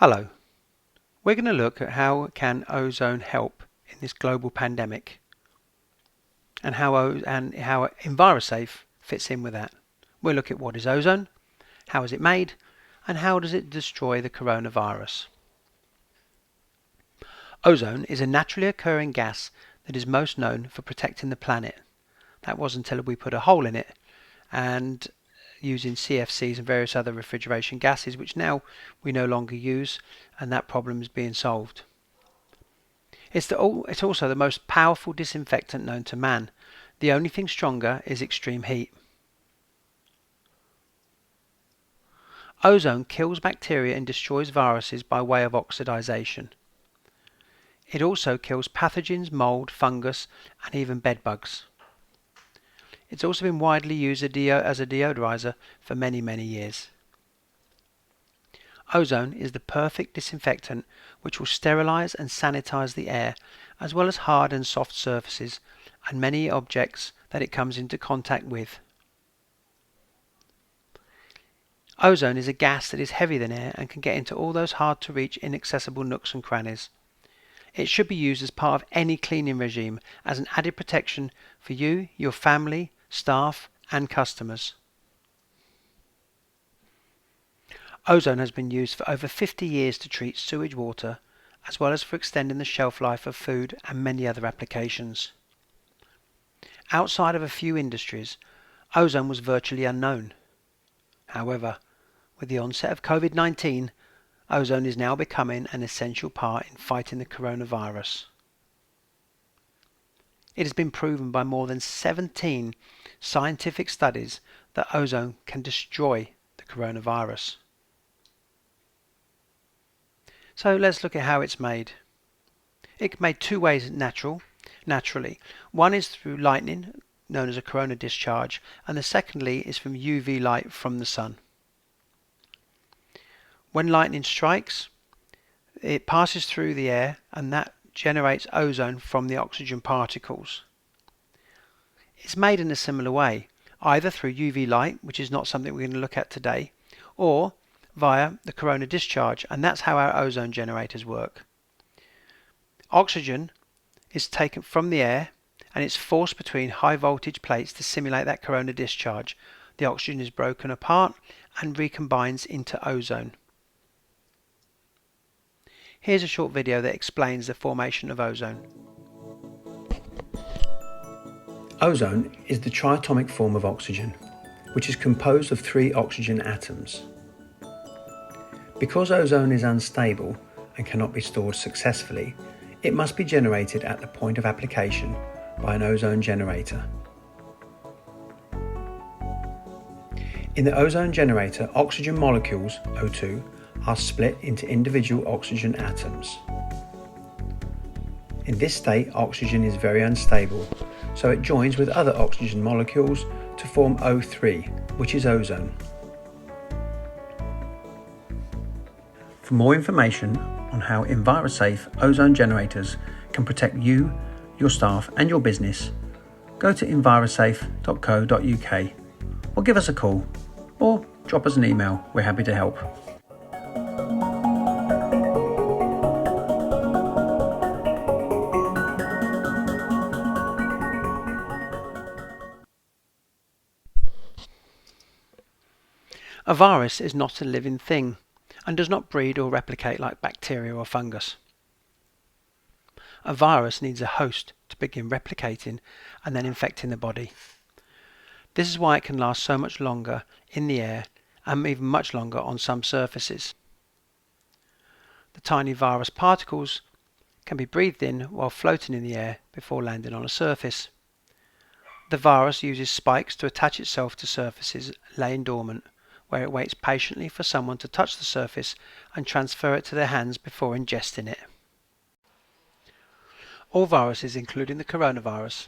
Hello, we're going to look at how can ozone help in this global pandemic and how EnviroSafe fits in with that. We'll look at what is ozone, how is it made, and how does it destroy the coronavirus. Ozone is a naturally occurring gas that is most known for protecting the planet. That was until we put a hole in it and using CFCs and various other refrigeration gases, which now we no longer use, and that problem is being solved. It's also the most powerful disinfectant known to man. The only thing stronger is extreme heat. Ozone kills bacteria and destroys viruses by way of oxidization. It also kills pathogens, mold, fungus, and even bedbugs. It's also been widely used as a deodorizer for many, many years. Ozone is the perfect disinfectant which will sterilize and sanitize the air, as well as hard and soft surfaces and many objects that it comes into contact with. Ozone is a gas that is heavier than air and can get into all those hard to reach, inaccessible nooks and crannies. It should be used as part of any cleaning regime as an added protection for you, your family, staff and customers. Ozone has been used for over 50 years to treat sewage water, as well as for extending the shelf life of food and many other applications. Outside of a few industries, ozone was virtually unknown. However, with the onset of COVID-19, ozone is now becoming an essential part in fighting the coronavirus. It has been proven by more than 17 scientific studies that ozone can destroy the coronavirus. So let's look at how it's made. It's made two ways naturally. One is through lightning, known as a corona discharge, and the secondly is from UV light from the sun. When lightning strikes, it passes through the air and that generates ozone from the oxygen particles. It's made in a similar way, either through UV light, which is not something we're going to look at today, or via the corona discharge, and that's how our ozone generators work. Oxygen is taken from the air and it's forced between high voltage plates to simulate that corona discharge. The oxygen is broken apart and recombines into ozone. Here's a short video that explains the formation of ozone. Ozone is the triatomic form of oxygen, which is composed of 3 oxygen atoms. Because ozone is unstable and cannot be stored successfully, it must be generated at the point of application by an ozone generator. In the ozone generator, oxygen molecules, O2, are split into individual oxygen atoms. In this state, oxygen is very unstable, so it joins with other oxygen molecules to form O3, which is ozone. For more information on how EnviroSafe ozone generators can protect you, your staff and your business, go to envirosafe.co.uk or give us a call or drop us an email. We're happy to help. A virus is not a living thing and does not breed or replicate like bacteria or fungus. A virus needs a host to begin replicating and then infecting the body. This is why it can last so much longer in the air and even much longer on some surfaces. The tiny virus particles can be breathed in while floating in the air before landing on a surface. The virus uses spikes to attach itself to surfaces laying dormant, where it waits patiently for someone to touch the surface and transfer it to their hands before ingesting it. All viruses, including the coronavirus,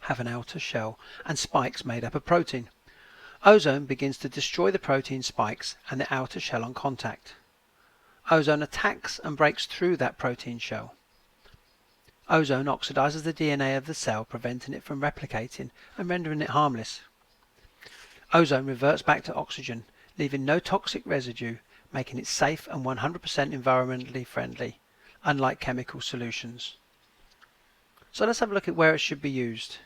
have an outer shell and spikes made up of protein. Ozone begins to destroy the protein spikes and the outer shell on contact. Ozone attacks and breaks through that protein shell. Ozone oxidizes the DNA of the cell, preventing it from replicating and rendering it harmless. Ozone reverts back to oxygen, leaving no toxic residue, making it safe and 100% environmentally friendly, unlike chemical solutions. So let's have a look at where it should be used.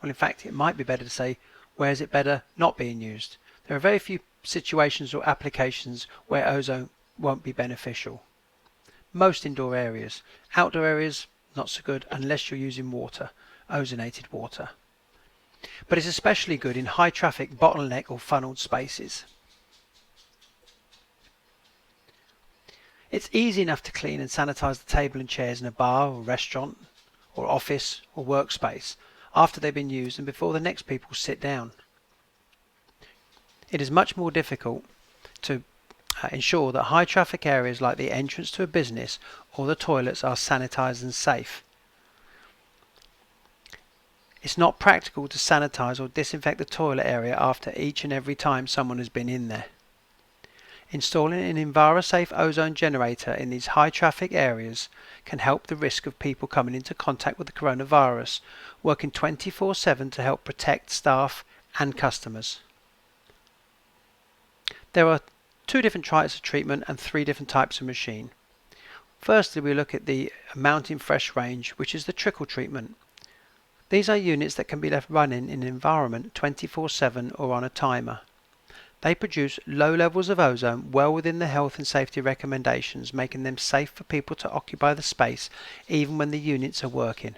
Well, in fact, it might be better to say, where is it better not being used? There are very few situations or applications where ozone won't be beneficial. Most indoor areas. Outdoor areas, not so good unless you're using water, ozonated water. But it's especially good in high traffic, bottleneck or funneled spaces. It's easy enough to clean and sanitize the table and chairs in a bar or restaurant or office or workspace after they've been used and before the next people sit down. It is much more difficult to ensure that high traffic areas like the entrance to a business or the toilets are sanitized and safe. It's not practical to sanitize or disinfect the toilet area after each and every time someone has been in there. Installing an EnviroSafe ozone generator in these high traffic areas can help the risk of people coming into contact with the coronavirus, working 24/7 to help protect staff and customers. There are 2 different types of treatment and 3 different types of machine. Firstly, we look at the Mountain Fresh range, which is the trickle treatment. These are units that can be left running in an environment 24/7 or on a timer. They produce low levels of ozone well within the health and safety recommendations, making them safe for people to occupy the space even when the units are working.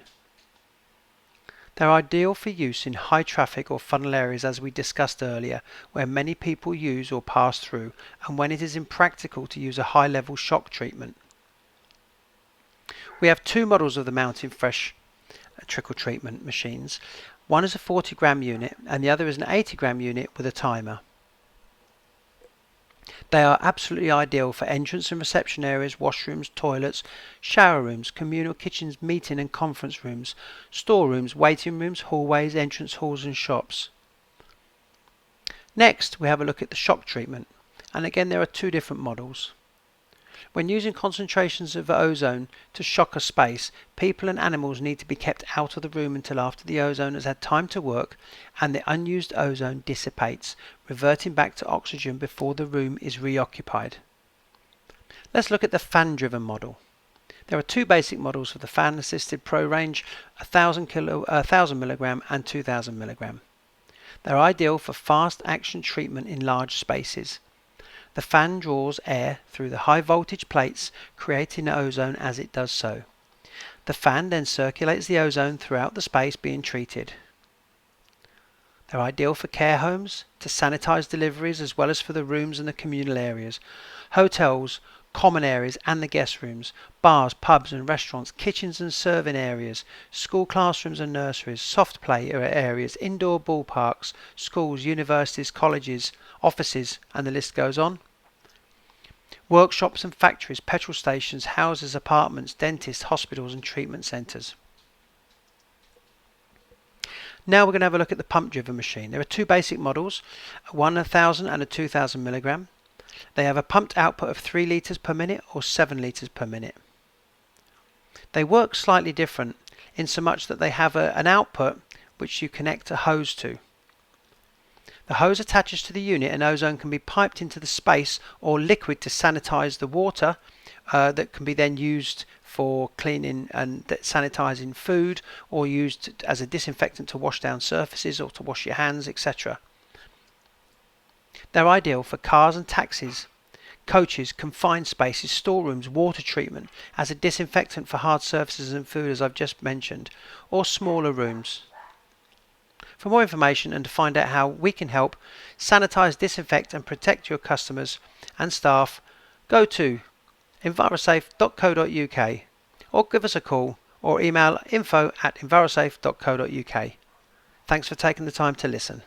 They're ideal for use in high traffic or funnel areas, as we discussed earlier, where many people use or pass through, and when it is impractical to use a high level shock treatment. We have 2 models of the Mountain Fresh trickle treatment machines. One is a 40-gram unit and the other is an 80-gram unit with a timer. They are absolutely ideal for entrance and reception areas, washrooms, toilets, shower rooms, communal kitchens, meeting and conference rooms, storerooms, waiting rooms, hallways, entrance halls and shops. Next, we have a look at the shock treatment, and again there are 2 different models. When using concentrations of ozone to shock a space, people and animals need to be kept out of the room until after the ozone has had time to work and the unused ozone dissipates, reverting back to oxygen before the room is reoccupied. Let's look at the fan-driven model. There are 2 basic models for the fan-assisted Pro range, 1000 mg and 2000 mg. They're ideal for fast action treatment in large spaces. The fan draws air through the high voltage plates, creating ozone as it does so. The fan then circulates the ozone throughout the space being treated. They're ideal for care homes, to sanitize deliveries as well as for the rooms and the communal areas, hotels, common areas and the guest rooms, bars, pubs and restaurants, kitchens and serving areas, school classrooms and nurseries, soft play areas, indoor ballparks, schools, universities, colleges, offices, and the list goes on. Workshops and factories, petrol stations, houses, apartments, dentists, hospitals and treatment centres. Now we're going to have a look at the pump-driven machine. There are 2 basic models, one 1000 and a 2000 mg. They have a pumped output of 3 litres per minute or 7 litres per minute. They work slightly different in so much that they have an output which you connect a hose to. The hose attaches to the unit and ozone can be piped into the space or liquid to sanitize the water that can be then used for cleaning and sanitizing food, or used as a disinfectant to wash down surfaces or to wash your hands, etc. They're ideal for cars and taxis, coaches, confined spaces, storerooms, water treatment, as a disinfectant for hard surfaces and food, as I've just mentioned, or smaller rooms. For more information and to find out how we can help sanitize, disinfect and protect your customers and staff, go to envirosafe.co.uk or give us a call or email info@envirosafe.co.uk. Thanks for taking the time to listen.